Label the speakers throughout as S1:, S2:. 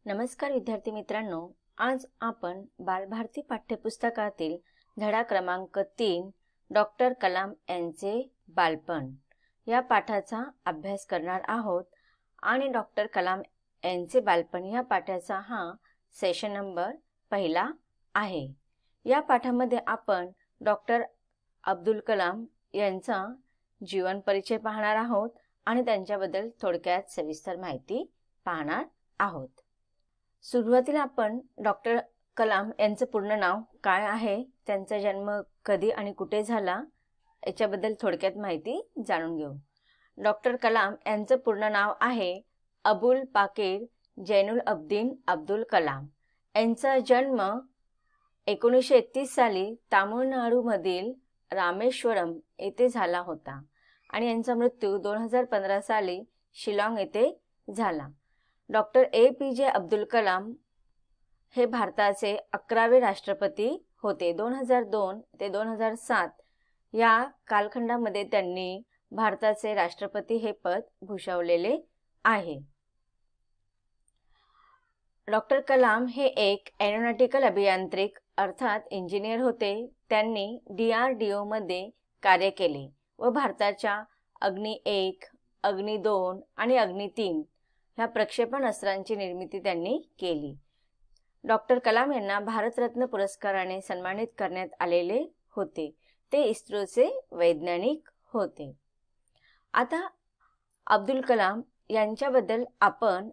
S1: नमस्कार विद्यार्थी मित्रांनो, आज आपण बालभारती पाठ्यपुस्तकातील धडा क्रमांक 3 डॉक्टर कलाम यांचे बालपण या पाठाचा अभ्यास करणार आहोत आणि डॉक्टर कलाम यांचे बालपण या पाठाचा हा सेशन नंबर पहिला आहे। या पाठामध्ये आपण डॉक्टर अब्दुल कलाम यांचा जीवन परिचय पाहणार आहोत आणि त्यांच्याबद्दल थोडक्यात सविस्तर माहिती पाहणार आहोत। सुरुवातीला आपण डॉक्टर कलाम यांचं पूर्ण नाव काय आहे, त्यांचा जन्म कधी आणि कुठे झाला याच्याबद्दल थोडक्यात माहिती जाणून घेऊ। डॉक्टर कलाम यांचं पूर्ण नाव आहे अबुल पाकीर जैनुल अब्दीन अब्दुल कलाम। यांचा जन्म 1931 साली तामिळनाडूमधील रामेश्वरम येथे झाला होता आणि यांचा मृत्यू 2015 साली शिलाँग येथे झाला। डॉक्टर APJ अब्दुल कलाम हे भारताचे 11वे राष्ट्रपती होते। 2002 ते 2007 या कालखंडामध्ये त्यांनी भारताचे राष्ट्रपती हे पद भूषवलेले आहे। डॉक्टर कलाम हे एक एरोनॉटिकल अभियांत्रिक अर्थात इंजिनियर होते। त्यांनी DRDO मध्ये कार्य केले व भारताच्या अग्नि 1, अग्नि 2 आणि अग्नि 3 ह्या प्रक्षेपण अस्त्रांची निर्मिती त्यांनी केली। डॉक्टर कलाम यांना भारतरत्न पुरस्काराने सन्मानित करण्यात आलेले होते। ते इस्रोचे वैज्ञानिक होते। आता अब्दुल कलाम यांच्याबद्दल आपण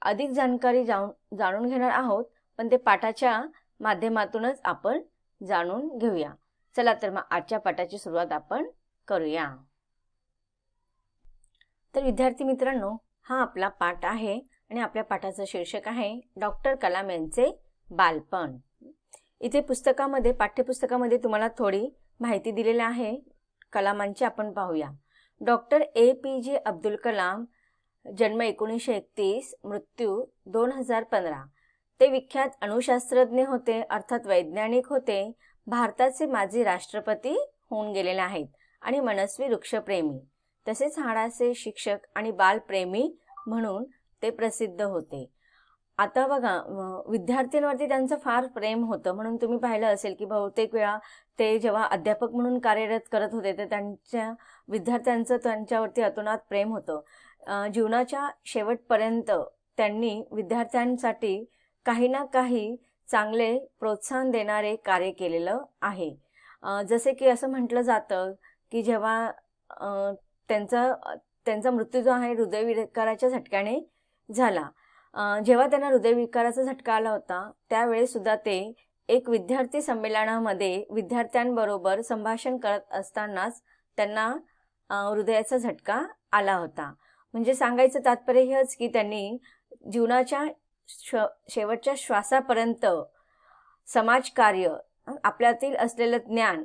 S1: अधिक जाणकारी जाणून घेणार आहोत, पण ते पाठाच्या माध्यमातूनच आपण जाणून घेऊया। चला तर मग आजच्या पाठाची सुरुवात आपण करूया। तर विद्यार्थी मित्रांनो, हा आपला पाठ आहे आणि आपल्या पाठाचं शीर्षक आहे डॉक्टर कलाम यांचे बालपण। इथे पुस्तकामध्ये पाठ्यपुस्तकामध्ये तुम्हाला थोडी माहिती दिलेली आहे कलामांची, आपण पाहूया। डॉक्टर APJ अब्दुल कलाम जन्म 1931, मृत्यू 2015। ते विख्यात अणुशास्त्रज्ञ होते अर्थात वैज्ञानिक होते। भारताचे माजी राष्ट्रपती होऊन गेलेले आहेत आणि मनस्वी वृक्षप्रेमी तसेच हाडाचे शिक्षक आणि बालप्रेमी म्हणून ते प्रसिद्ध होते। आता बघा, विद्यार्थ्यांवरती त्यांचं फार प्रेम होतं, म्हणून तुम्ही पाहिलं असेल की बहुतेक वेळा ते जेव्हा अध्यापक म्हणून कार्यरत करत होते तर त्यांच्या विद्यार्थ्यांचं त्यांच्यावरती अतोनात प्रेम होतं। जीवनाच्या शेवटपर्यंत त्यांनी विद्यार्थ्यांसाठी काही ना काही चांगले प्रोत्साहन देणारे कार्य केलेलं आहे। जसे की असं म्हटलं जातं की जेव्हा त्यांचा मृत्यू जो आहे हृदयविकाराच्या झटक्याने झाला। जेव्हा त्यांना हृदयविकाराचा झटका आला होता त्यावेळेस सुद्धा ते एक विद्यार्थी संमेलनामध्ये विद्यार्थ्यांबरोबर संभाषण करत असतानाच त्यांना हृदयाचा झटका आला होता। म्हणजे सांगायचं तात्पर्य हेच की त्यांनी जीवनाच्या शेवटच्या श्वासापर्यंत समाजकार्य, आपल्यातील असलेलं ज्ञान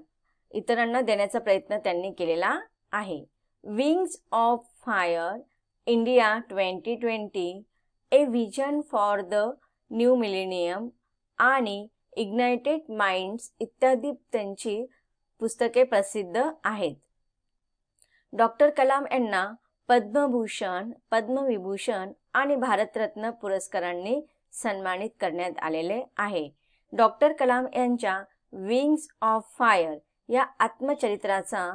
S1: इतरांना देण्याचा प्रयत्न त्यांनी केलेला आहे। Wings of fire India 2020, a vision for the new millennium आणि इग्नाइटेड माइंड्स इत्यादी त्यांची पुस्तके प्रसिद्ध आहेत। डॉक्टर कलाम यांना पद्मभूषण, पद्मविभूषण आणि भारतरत्न पुरस्कारांनी सन्मानित करण्यात आलेले आहे। डॉक्टर कलाम यांच्या विंग्स ऑफ फायर या आत्मचरित्राचा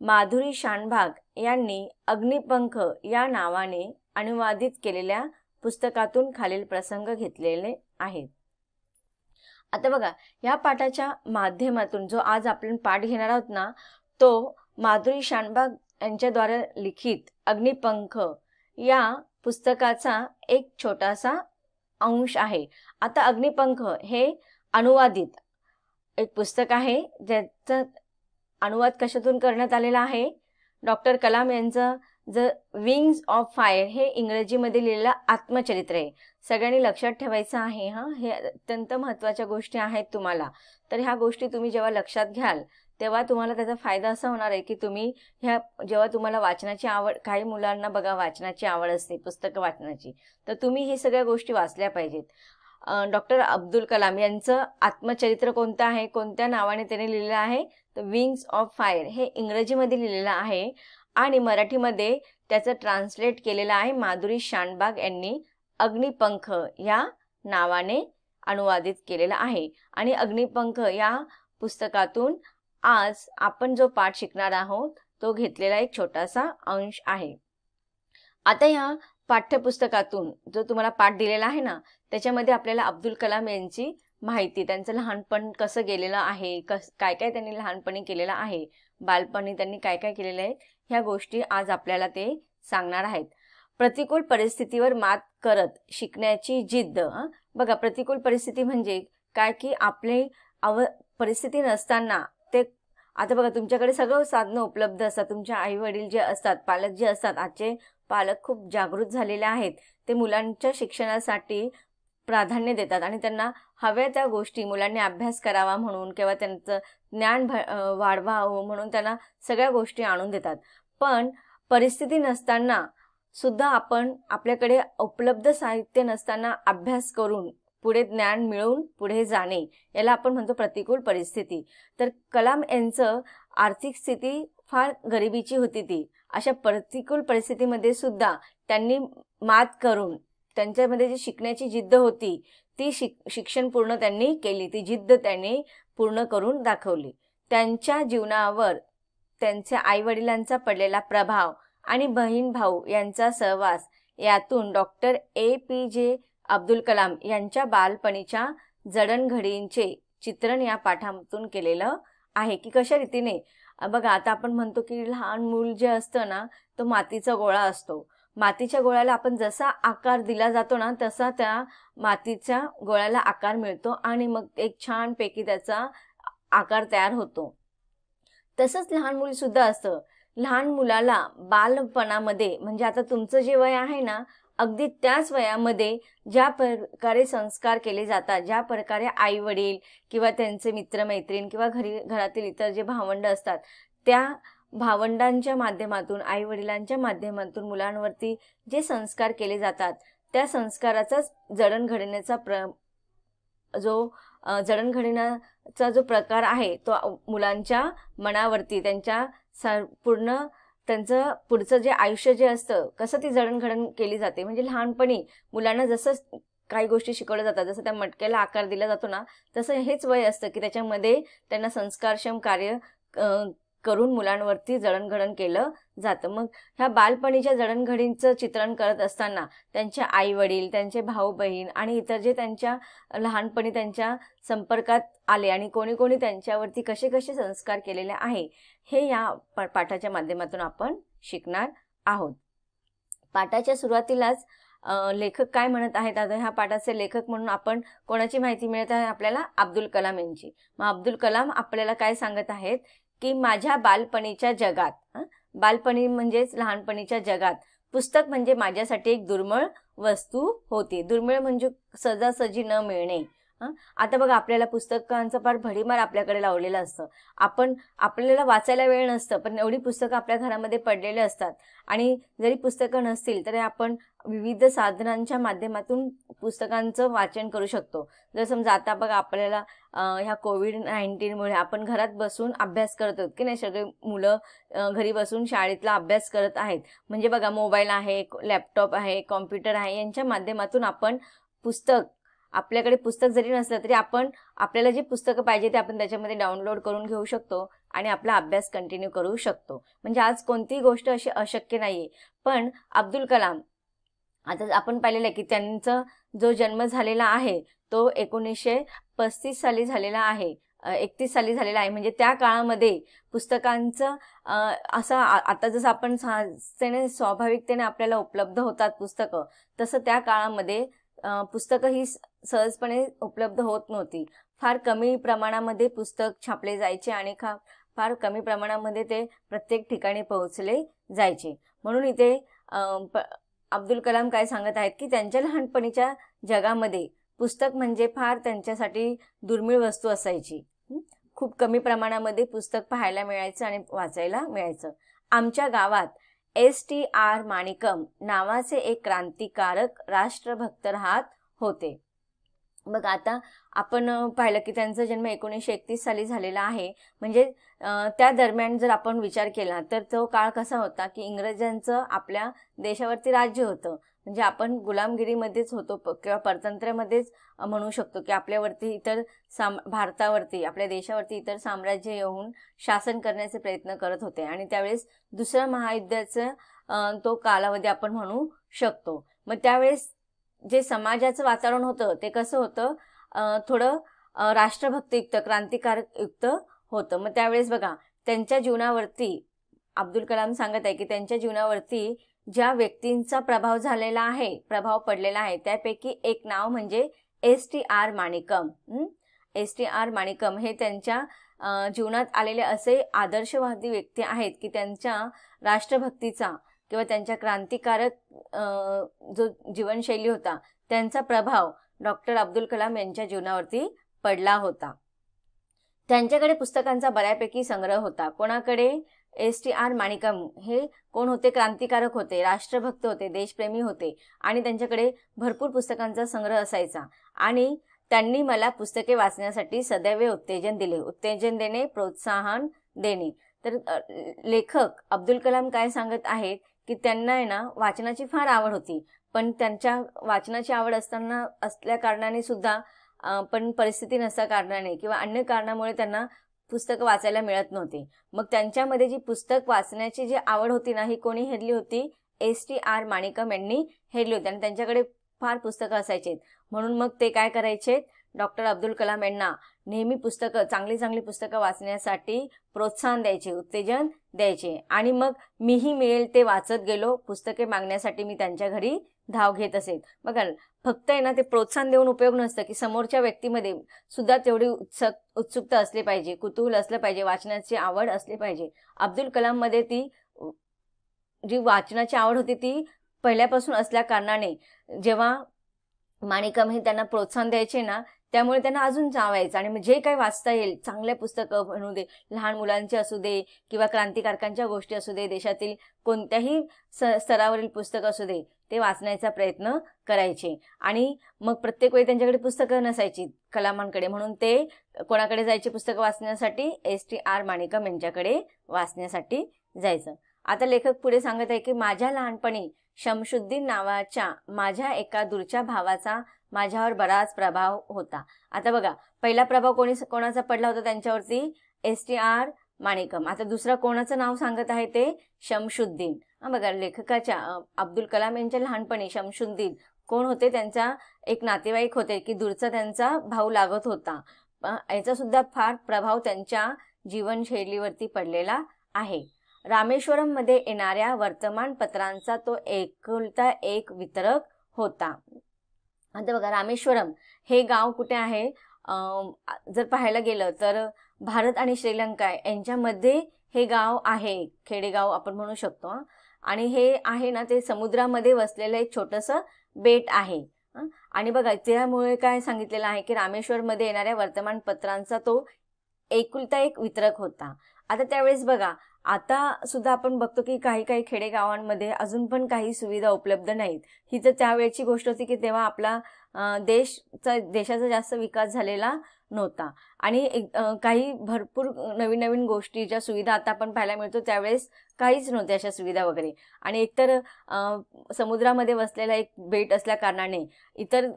S1: माधुरी शानभाग यांनी अग्निपंख या नावाने अनुवादित केलेल्या पुस्तकातून खालील प्रसंग घेतलेले आहेत। आता बघा, या पाठाच्या माध्यमातून जो आज आपण पाठ घेणार आहोत ना, तो माधुरी शानभाग यांच्याद्वारे लिखित अग्निपंख या पुस्तकाचा एक छोटासा अंश आहे। आता अग्निपंख हे अनुवादित एक पुस्तक आहे, ज्याचा अनुवाद कशातून करण्यात आलेला आहे, डॉक्टर कलाम यांचं विंग्स ऑफ फायर हे इंग्रजीमध्ये लिहिलेलं आत्मचरित्र आहे। सगळ्यांनी लक्षात ठेवायचं आहे हे अत्यंत महत्त्वाच्या गोष्टी आहेत तुम्हाला। तर ह्या गोष्टी तुम्ही जेव्हा लक्षात घ्याल तेव्हा तुम्हाला त्याचा फायदा असा होणार आहे की तुम्ही जेव्हा तुम्हाला वाचनाची आवड, काही मुलांना बघा वाचनाची आवड असते पुस्तकं वाचण्याची, तर तुम्ही हे सगळ्या गोष्टी वाचल्या पाहिजेत। डॉक्टर अब्दुल कलाम यांचं आत्मचरित्र कोणतं आहे, कोणत्या नावाने त्याने लिहिलेलं आहे, तर विंग्स ऑफ फायर हे इंग्रजीमध्ये लिहिलेलं आहे आणि मराठीमध्ये त्याचं ट्रान्सलेट केलेलं आहे माधुरी शानभाग यांनी अग्निपंख या नावाने अनुवादित केलेला आहे. आणि अग्निपंख या पुस्तकातून आज आपण जो पाठ शिकणार आहोत तो घेतलेला एक छोटासा अंश आहे. आता या पाठ्यपुस्तकातून जो तुम्हाला पाठ दिलेला आहे ना, त्याच्यामध्ये आपल्याला अब्दुल कलाम यांची माहिती, त्यांचं लहानपण कसं गेलेलं आहे, काय काय त्यांनी लहानपणी केलेलं आहे, बालपणी त्यांनी काय काय केलेलं आहे, ह्या गोष्टी आज आपल्याला ते सांगणार आहेत. प्रतिकूल परिस्थितीवर मात करत शिकण्याची जिद्द. बघा, प्रतिकूल परिस्थिती म्हणजे काय की आपले परिस्थिती नसताना ते, आता बघा तुमच्याकडे सगळं साधनं उपलब्ध असतात, तुमच्या आई वडील जे असतात, पालक जे असतात, आजचे पालक खूप जागृत झालेले आहेत, ते मुलांच्या शिक्षणासाठी प्राधान्य देतात आणि त्यांना हव्या त्या गोष्टी, मुलांनी अभ्यास करावा म्हणून किंवा त्यांचं ज्ञान वाढवावं म्हणून त्यांना सगळ्या गोष्टी आणून देतात. पण परिस्थिती नसताना सुद्धा आपण आपल्याकडे उपलब्ध साहित्य नसताना अभ्यास करून पुढे ज्ञान मिळवून पुढे जाणे, याला आपण म्हणतो प्रतिकूल परिस्थिती. तर कलाम यांचं आर्थिक स्थिती फार गरिबीची होती. ती अशा प्रतिकूल परिस्थितीमध्ये सुद्धा त्यांनी मात करून त्यांच्यामध्ये जी शिकण्याची जिद्द होती ती शिक्षण पूर्ण त्यांनी केली, ती जिद्द त्यांनी पूर्ण करून दाखवली. त्यांच्या जीवनावर त्यांच्या आईवडिलांचा पडलेला प्रभाव आणि बहीण भाऊ यांचा सहवास यातून डॉक्टर APJ अब्दुल कलाम यांच्या बालपणीच्या जडणघडींचे चित्रण या पाठातून केलेलं आहे. की कशा रीतीने, बघा आता आपण म्हणतो की लहान मूल जे असतं ना, तो मातीचा गोळा असतो. मातीच्या गोळ्याला आपण जसा आकार दिला जातो ना, तसा त्या मातीच्या गोळ्याला आकार मिळतो आणि मग एक छानपैकी त्याचा आकार तयार होतो. तसंच लहान मूल सुद्धा असतं. लहान मुलाला बालपणामध्ये, म्हणजे आता तुमचं जे वय आहे ना, अगदी त्याच वयामध्ये ज्या प्रकारे संस्कार केले जातात, ज्या प्रकारे आई वडील किंवा त्यांचे मित्रमैत्रीण किंवा घरातील इतर जे भावंड असतात, त्या भावंडांच्या माध्यमातून, आई वडिलांच्या माध्यमातून मुलांवरती जे संस्कार केले जातात, त्या संस्काराचाच जडणघडण्याचा जो प्रकार आहे तो मुलांच्या मनावरती, त्यांच्या पूर्ण त्यांचं पुढचं जे आयुष्य जे असतं कसं ती जडणघडण केली जाते. म्हणजे लहानपणी मुलांना जसं काही गोष्टी शिकवल्या जातात, जसं त्या मटक्याला आकार दिला जातो ना, तसं हेच वय असतं की त्याच्यामध्ये त्यांना संस्कारक्षम कार्य करून मुलांवरती जडणघडण केलं जातं. मग ह्या बालपणीच्या जडणघडींचं चित्रण करत असताना त्यांचे आई वडील, त्यांचे भाऊ बहीण आणि इतर जे त्यांच्या लहानपणी त्यांच्या संपर्कात आले आणि कोणी कोणी त्यांच्यावरती कसे कसे संस्कार केलेले आहे, हे या पाठाच्या माध्यमातून आपण शिकणार आहोत. पाठाच्या सुरुवातीलाच लेखक काय म्हणत आहेत, आता ह्या पाठाचे लेखक म्हणून आपण कोणाची माहिती मिळत आहे आपल्याला? अब्दुल कलाम यांची. मग अब्दुल कलाम आपल्याला काय सांगत आहेत की माझ्या बालपणीच्या जगात, बालपणी म्हणजेच लहानपणीच्या जगात पुस्तक म्हणजे माझ्यासाठी एक दुर्मिळ वस्तू होती. दुर्मिळ म्हणजे सहजासहजी न मिळणे. आता बघा, आपल्याला पुस्तकांचं फार भडीमार आपल्याकडे लावलेलं असतं. आपल्याला वाचायला वेळ नसतं, पण एवढी पुस्तकं आपल्या घरामध्ये पडलेले असतात. आणि जरी पुस्तकं नसतील तरी आपण विविध साधनांच्या माध्यमातून पुस्तकांचं वाचन करू शकतो. जर समजा आता बघा, आपल्याला ह्या कोविड-19मुळे आपण घरात बसून अभ्यास करत आहोत की नाही, सगळे मुलं घरी बसून शाळेतला अभ्यास करत आहेत. म्हणजे बघा, मोबाईल आहे, लॅपटॉप आहे, कॉम्प्युटर आहे, यांच्या माध्यमातून आपण आपल्याकडे पुस्तक जरी नसलं तरी आपण आपल्याला जी पुस्तकं पाहिजे ते आपण त्याच्यामध्ये डाउनलोड करून घेऊ शकतो आणि आपला अभ्यास कंटिन्यू करू शकतो. म्हणजे आज कोणतीही गोष्ट अशी अशक्य नाहीये. पण अब्दुल कलाम, आता आपण पाहिलेलं आहे की त्यांचा जो जन्म झालेला आहे तो 1935 साली झालेला आहे, 31 साली झालेला आहे. म्हणजे त्या काळामध्ये पुस्तकांचं असं आता जसं आपण स्वाभाविकतेने आपल्याला उपलब्ध होतात पुस्तकं, तसं त्या काळामध्ये पुस्तकं ही सहजपणे उपलब्ध होत नव्हती. फार कमी प्रमाणामध्ये पुस्तक छापले जायचे आणि फार कमी प्रमाणामध्ये ते प्रत्येक ठिकाणी पोहोचले जायचे. म्हणून इथे अब्दुल कलाम काय सांगत आहेत की त्यांच्या लहानपणीच्या जगामध्ये पुस्तक म्हणजे फार त्यांच्यासाठी दुर्मिळ वस्तू असायची. खूप कमी प्रमाणामध्ये पुस्तक पाहायला मिळायचं आणि वाचायला मिळायचं. आमच्या गावात STR माणिकम नावाचे एक क्रांतिकारक राष्ट्रभक्त राहत होते. मग आता आपण पाहिलं की त्यांचा जन्म 1931 साली झालेला आहे. म्हणजे त्या दरम्यान जर आपण विचार केला तर तो काळ कसा होता की इंग्रजांचं आपल्या देशावरती राज्य होतं. म्हणजे आपण गुलामगिरीमध्येच होतो किंवा परतंत्र्यामध्येच म्हणू शकतो की आपल्यावरती इतर भारतावरती, आपल्या देशावरती इतर साम्राज्य येऊन शासन करण्याचे प्रयत्न करत होते आणि त्यावेळेस दुसऱ्या महायुद्धाचा तो कालावधी आपण म्हणू शकतो. मग त्यावेळेस जे समाजाचं वातावरण होतं ते कसं होतं, थोडं राष्ट्रभक्तियुक्त, क्रांतिकारकयुक्त होतं. मग त्यावेळेस बघा त्यांच्या जीवनावरती अब्दुल कलाम सांगत आहे की त्यांच्या जीवनावरती ज्या व्यक्तींचा प्रभाव पडलेला आहे त्यापैकी एक नाव म्हणजे एस.टी.आर. माणिकम. एस.टी.आर. माणिकम हे त्यांच्या जीवनात आलेले असे आदर्शवादी व्यक्ती आहेत की त्यांच्या राष्ट्रभक्तीचा किंवा त्यांच्या क्रांतिकारक जो जीवनशैली होता त्यांचा प्रभाव डॉक्टर अब्दुल कलाम यांच्या जीवनावरती पडला होता. त्यांच्याकडे पुस्तकांचा बऱ्यापैकी संग्रह होता. कोणाकडे? एस.टी.आर. माणिकम हे कोण होते? क्रांतिकारक होते, राष्ट्रभक्त होते, देशप्रेमी होते आणि त्यांच्याकडे भरपूर पुस्तकांचा संग्रह असायचा. आणि त्यांनी मला पुस्तके वाचण्यासाठी सदैव उत्तेजन दिले. उत्तेजन देणे, प्रोत्साहन देणे. तर लेखक अब्दुल कलाम काय सांगत आहेत की त्यांना आहे ना वाचनाची फार आवड होती, पण त्यांच्या वाचनाची आवड असल्या कारणाने सुद्धा पण परिस्थिती नसल्या कारणाने किंवा अन्य कारणामुळे त्यांना पुस्तकं वाचायला मिळत नव्हती. मग त्यांच्यामध्ये जी पुस्तक वाचण्याची जी आवड होती ना ही कोणी हेरली होती? एस.टी.आर. माणिकम यांनी हेरली होती आणि त्यांच्याकडे फार पुस्तकं असायची. म्हणून मग ते काय करायचे? डॉक्टर अब्दुल कलाम यांना नेहमी चांगली पुस्तकं वाचण्यासाठी प्रोत्साहन द्यायचे, उत्तेजन द्यायचे. आणि मग मीही मिळेल ते वाचत गेलो. पुस्तके मागण्यासाठी मी त्यांच्या घरी धाव घेत असेल. बघा फक्त आहे ना ते प्रोत्साहन देऊन उपयोग नसतं की समोरच्या व्यक्तीमध्ये सुद्धा तेवढी उत्सुकता असली पाहिजे, कुतूहल असलं पाहिजे, वाचनाची आवड असली पाहिजे. अब्दुल कलाम मध्ये ती जी वाचनाची आवड होती ती पहिल्यापासून असल्या कारणाने जेव्हा माणिकम हे त्यांना प्रोत्साहन द्यायचे ना त्यामुळे त्यांना अजून चावायचं आणि जे काही वाचता येईल, चांगल्या पुस्तकं म्हणू दे, लहान मुलांची असू दे किंवा क्रांतिकारकांच्या गोष्टी असू दे, देशातील कोणत्याही स्तरावरील पुस्तकं असू दे, ते वाचण्याचा प्रयत्न करायचे. आणि मग प्रत्येक वेळी त्यांच्याकडे पुस्तकं नसायची कलामांकडे, म्हणून ते कोणाकडे जायचे पुस्तकं वाचण्यासाठी? एस.टी.आर. माणिकम यांच्याकडे वाचण्यासाठी जायचं. आता लेखक पुढे सांगत आहे की माझ्या लहानपणी शमशुद्दीन नावाच्या माझ्या एका दूरच्या भावाचा माझ्यावर बराच प्रभाव होता. आता बघा पहिला प्रभाव कोणाचा पडला होता त्यांच्यावरती? एस.टी.आर. माणिकम. आता दुसरा कोणाचं नाव सांगत आहे ते? शमशुद्दीन. बघा लेखकाच्या अब्दुल कलाम यांच्या लहानपणी शमशुद्दीन कोण होते? त्यांचा एक नातेवाईक होते की दूरचा त्यांचा भाऊ लागत होता. याचा सुद्धा फार प्रभाव त्यांच्या जीवनशैलीवरती पडलेला आहे. रामेश्वरम मध्ये येणाऱ्या वर्तमानपत्रांचा तो एकुलता एक वितरक होता. आता बघा रामेश्वरम हे गाव कुठे आहे? जर पाहायला गेलं तर भारत आणि श्रीलंका यांच्यामध्ये हे गाव आहे. खेडेगाव आपण म्हणू शकतो. आणि हे आहे ना ते समुद्रामध्ये वसलेलं एक छोटंसं बेट आहे. आणि बघा त्यामुळे काय सांगितलेलं आहे की रामेश्वरमध्ये येणाऱ्या वर्तमानपत्रांचा तो एकुलता एक वितरक होता. आता त्यावेळेस बघा आता सुद्धा आपण बघतो की काही खेडेगावांमध्ये अजून पण काही सुविधा उपलब्ध नाहीत. ही तर त्यावेळची गोष्ट होती की तेव्हा आपला देशाचा जास्त विकास झालेला नव्हता आणि काही भरपूर नवीन गोष्टी ज्या सुविधा आता आपण पाहायला मिळतो त्यावेळेस काहीच नव्हत्या अशा सुविधा वगैरे. आणि एकतर समुद्रामध्ये वसलेला एक बेट असल्या कारणाने इतर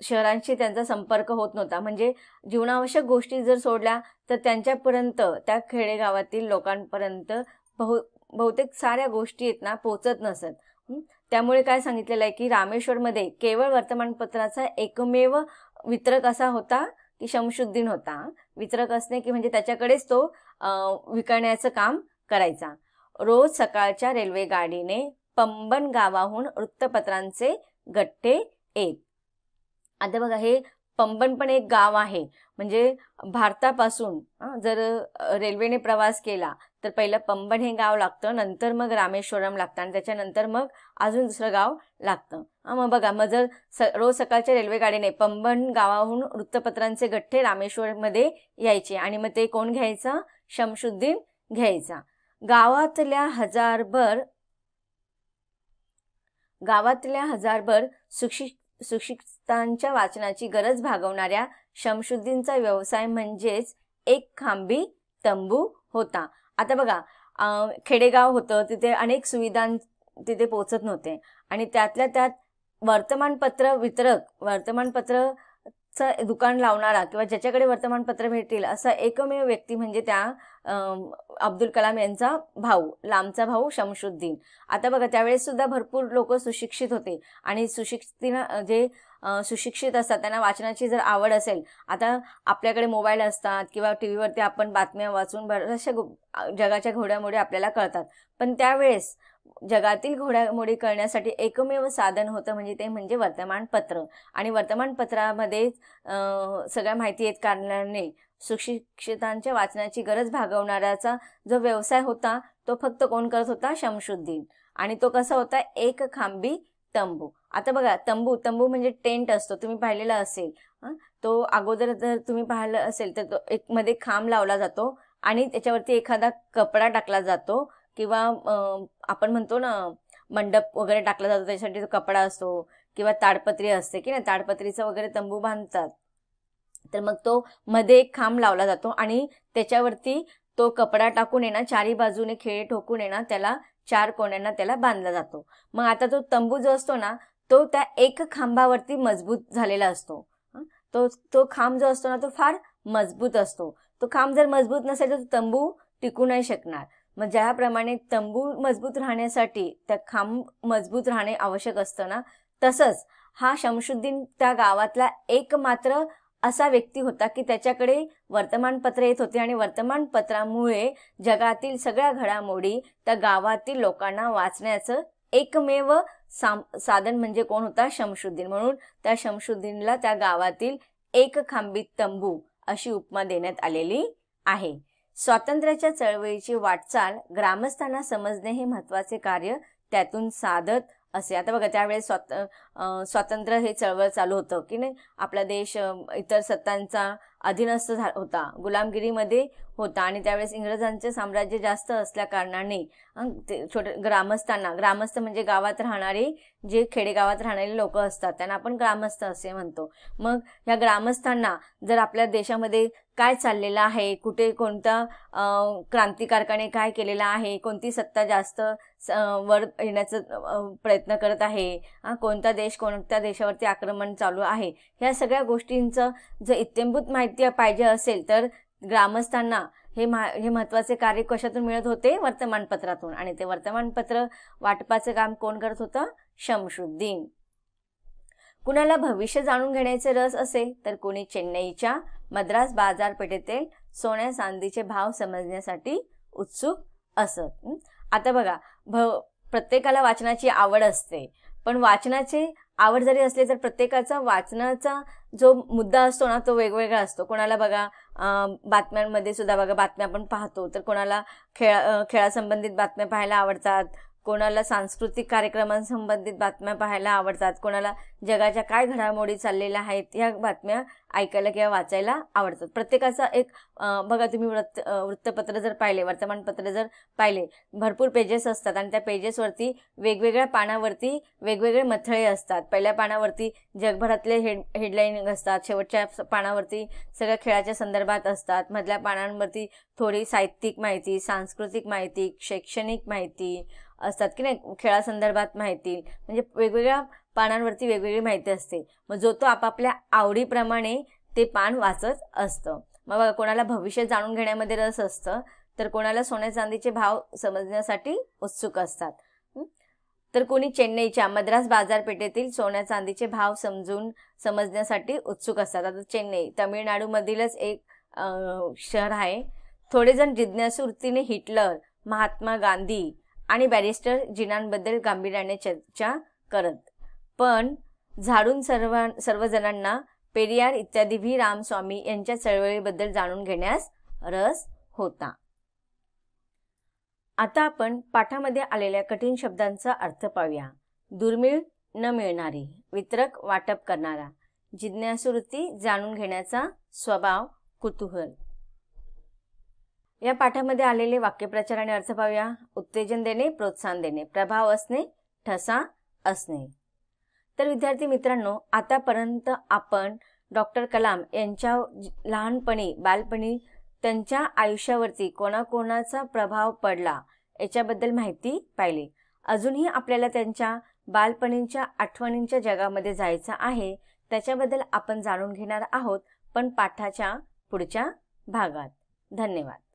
S1: शहरांशी त्यांचा संपर्क होत नव्हता. म्हणजे जीवनावश्यक गोष्टी जर सोडल्या तर त्यांच्यापर्यंत, त्या खेडेगावातील लोकांपर्यंत बहुतेक साऱ्या गोष्टी आहेत ना पोचत नसत. त्यामुळे काय सांगितलेलं आहे की रामेश्वरमध्ये केवळ वर्तमानपत्राचा एकमेव वितरक असा होता की शमशुद्दीन होता. वितरक असणे की म्हणजे त्याच्याकडेच तो विकण्याचं काम करायचा. रोज सकाळच्या रेल्वे गाडीने पंबन गावाहून वृत्तपत्रांचे गठ्ठे येत. आता बघा हे पंबन पण एक गाव आहे. म्हणजे भारतापासून जर रेल्वेने प्रवास केला तर पहिलं पंबन हे गाव लागतं, नंतर मग रामेश्वरम लागतं आणि त्याच्यानंतर मग अजून दुसरं गाव लागतं. मग बघा मग जर रोज सकाळच्या रेल्वे गाडीने पंबन गावाहून वृत्तपत्रांचे गठ्ठे रामेश्वरमध्ये यायचे आणि मग ते कोण घ्यायचं? शमशुद्दीन घ्यायचा. गावातल्या हजारभर सुशिक्षितांच्या वाचनाची गरज भागवणाऱ्या शमशुद्दीनचा व्यवसाय म्हणजेच एक खांबी तंबू होता. आता बघा खेडेगाव होतं, तिथे अनेक सुविधा तिथे पोचत नव्हते आणि त्यातल्या त्यात वर्तमानपत्र वितरक, वर्तमानपत्रचं दुकान लावणारा किंवा ज्याच्याकडे वर्तमानपत्र भेटेल असा एकमेव व्यक्ती म्हणजे त्या अब्दुल कलाम यांचा भाऊ, लांबचा भाऊ शमशुद्दीन. आता बघा त्यावेळेस सुद्धा भरपूर लोक सुशिक्षित होते आणि सुशिक्षित असतात त्यांना वाचनाची जर आवड असेल, आता आपल्याकडे मोबाईल असतात किंवा टी व्हीवरती आपण बातम्या वाचून बऱ्याचशा जगाच्या घडामोडी आपल्याला कळतात, पण त्यावेळेस जगातील घडामोडी कळण्यासाठी एकमेव साधन होतं म्हणजे वर्तमानपत्र. आणि वर्तमानपत्रामध्ये सगळ्या माहिती येत कारणाने सुशिक्षितांच्या वाचनाची गरज भागवणाऱ्याचा जो व्यवसाय होता तो फक्त कोण करत होता? शमशुद्दीन. आणि तो कसा होता? एक खांबी तंबू. आता बघा तंबू म्हणजे टेंट असतो, तुम्ही पाहिलेला असेल. तो अगोदर जर तुम्ही पाहिलं असेल तर तो एक मध्ये खांब लावला जातो आणि त्याच्यावरती एखादा कपडा टाकला जातो किंवा आपण म्हणतो ना मंडप वगैरे टाकला जातो, त्याच्यासाठी तो कपडा असतो किंवा ताडपत्री असते की नाही, ताडपत्रीचा वगैरे तंबू बांधतात. तर मग तो मध्ये एक खांब लावला जातो आणि त्याच्यावरती तो कपडा टाकून आहे ना चारी बाजूने खिळे ठोकून आहे ना त्याला 4 कोण्यांना त्याला बांधला जातो. मग आता तो तंबू जो असतो ना तो त्या एक खांबावरती मजबूत झालेला असतो. तो खांब जो असतो ना तो फार मजबूत असतो. तो खांब जर मजबूत नसेल तर तो तंबू टिकू नाही शकणार. मग ज्याप्रमाणे तंबू मजबूत राहण्यासाठी त्या खांब मजबूत राहणे आवश्यक असतं ना, तसंच हा शमशुद्दीन त्या गावातला एकमात्र असा व्यक्ती होता की त्याच्याकडे वर्तमानपत्र येत होते आणि वर्तमानपत्रामुळे जगातील सगळ्या घडामोडी त्या गावातील लोकांना वाचण्याचं एकमेव साधन म्हणजे कोण होता? शमशुद्दीन. म्हणून त्या शमशुद्दीनला त्या गावातील एक खांबी तंबू अशी उपमा देण्यात आलेली आहे. स्वातंत्र्याच्या चळवळीची वाटचाल ग्रामस्थांना समजणे हे महत्त्वाचे कार्य त्यातून साधत असे. आता बघा त्यावेळेस स्वातंत्र्य हे चळवळ चालू होतं की नाही, आपला देश इतर सत्तांचा अधीनस्थ होता, गुलामगिरीमध्ये होता आणि त्यावेळेस इंग्रजांचे साम्राज्य जास्त असल्या कारणाने ग्रामस्थ म्हणजे गावात राहणारे, जे खेडेगावात राहणारे लोक असतात त्यांना आपण ग्रामस्थ असे म्हणतो. मग ह्या ग्रामस्थांना जर आपल्या देशामध्ये काय चाललेलं आहे, कुठे कोणता क्रांतिकारकाने काय केलेलं आहे, कोणती सत्ता जास्त वर येण्याचा प्रयत्न करत आहे, कोणता देश कोणत्या देशावरती आक्रमण चालू आहे, ह्या सगळ्या गोष्टींचं जर इत्यंभूत माहिती पाहिजे असेल तर ग्रामस्थांना हे महत्त्वाचे कार्य कशातून मिळत होते? वर्तमानपत्रातून. आणि ते वर्तमानपत्र वाटपाचं काम कोण करत होतं? शमशुद्दीन. कुणाला भविष्य जाणून घेण्याचे रस असेल तर कोणी चेन्नईच्या मद्रास बाजारपेठेतील सोन्या चांदीचे भाव समजण्यासाठी उत्सुक असत. आता बघा प्रत्येकाला वाचनाची आवड असते, पण वाचनाची आवड जरी असली तर प्रत्येकाचा वाचनाचा जो मुद्दा असतो ना तो वेगवेगळा असतो. कोणाला बघा बातम्यांमध्ये सुद्धा बघा बातम्या आपण पाहतो तर कोणाला खेळासंबंधित बातम्या पाहायला आवडतात, कोणाला सांस्कृतिक कार्यक्रमांसंबंधित बातम्या पाहायला आवडतात, कोणाला जगाच्या काय घडामोडी चाललेल्या आहेत ह्या बातम्या ऐकायला किंवा वाचायला आवडतात. प्रत्येकाचा एक बघा तुम्ही वृत्तपत्र जर पाहिले, वर्तमानपत्र जर पाहिले, भरपूर पेजेस असतात आणि त्या पेजेसवरती वेगवेगळ्या पानावरती वेगवेगळे मथळे असतात. पहिल्या पानावरती जगभरातले हेडलाईन असतात, शेवटच्या पानावरती सगळ्या खेळाच्या संदर्भात असतात, मधल्या पानांवरती थोडी साहित्यिक माहिती, सांस्कृतिक माहिती, शैक्षणिक माहिती असतात की नाही, खेळासंदर्भात माहिती, म्हणजे वेगवेगळ्या पानांवरती वेगवेगळी माहिती असते. मग जो तो आपापल्या आवडीप्रमाणे ते पान वाचत असतं. मग कोणाला भविष्य जाणून घेण्यामध्ये रस असतं तर कोणाला सोन्या चांदीचे भाव समजण्यासाठी उत्सुक असतात. तर कोणी चेन्नईच्या मद्रास बाजारपेठेतील सोन्या चांदीचे भाव समजण्यासाठी उत्सुक असतात. आता चेन्नई तमिळनाडूमधीलच एक शहर आहे. थोडे जण जिज्ञासू वृत्तीने हिटलर, महात्मा गांधी आणि बॅरिस्टर जिनांबद्दल गांभीर्याने चर्चा करत, पण झाडून सर्वजणांना पेरियार इत्यादी व्ही रामस्वामी यांच्या चळवळीबद्दल जाणून घेण्यास रस होता. आता आपण पाठामध्ये आलेल्या कठीण शब्दांचा अर्थ पाहूया. दुर्मिळ, न मिळणारी, वितरक, वाटप करणारा, जिज्ञासू वृत्ती, जाणून घेण्याचा स्वभाव, कुतूहल. या पाठामध्ये आलेले वाक्यप्रचार आणि अर्थ पाहूया. उत्तेजन देणे, प्रोत्साहन देणे, प्रभाव असणे, ठसा असणे. तर विद्यार्थी मित्रांनो, आतापर्यंत आपण डॉक्टर कलाम यांच्या बालपणी त्यांच्या आयुष्यावरती कोणाकोणाचा प्रभाव पडला याच्याबद्दल माहिती पाहिली. अजूनही आपल्याला त्यांच्या बालपणीच्या आठवणींच्या जगामध्ये जायचं आहे, त्याच्याबद्दल आपण जाणून घेणार आहोत, पण पाठाच्या पुढच्या भागात. धन्यवाद.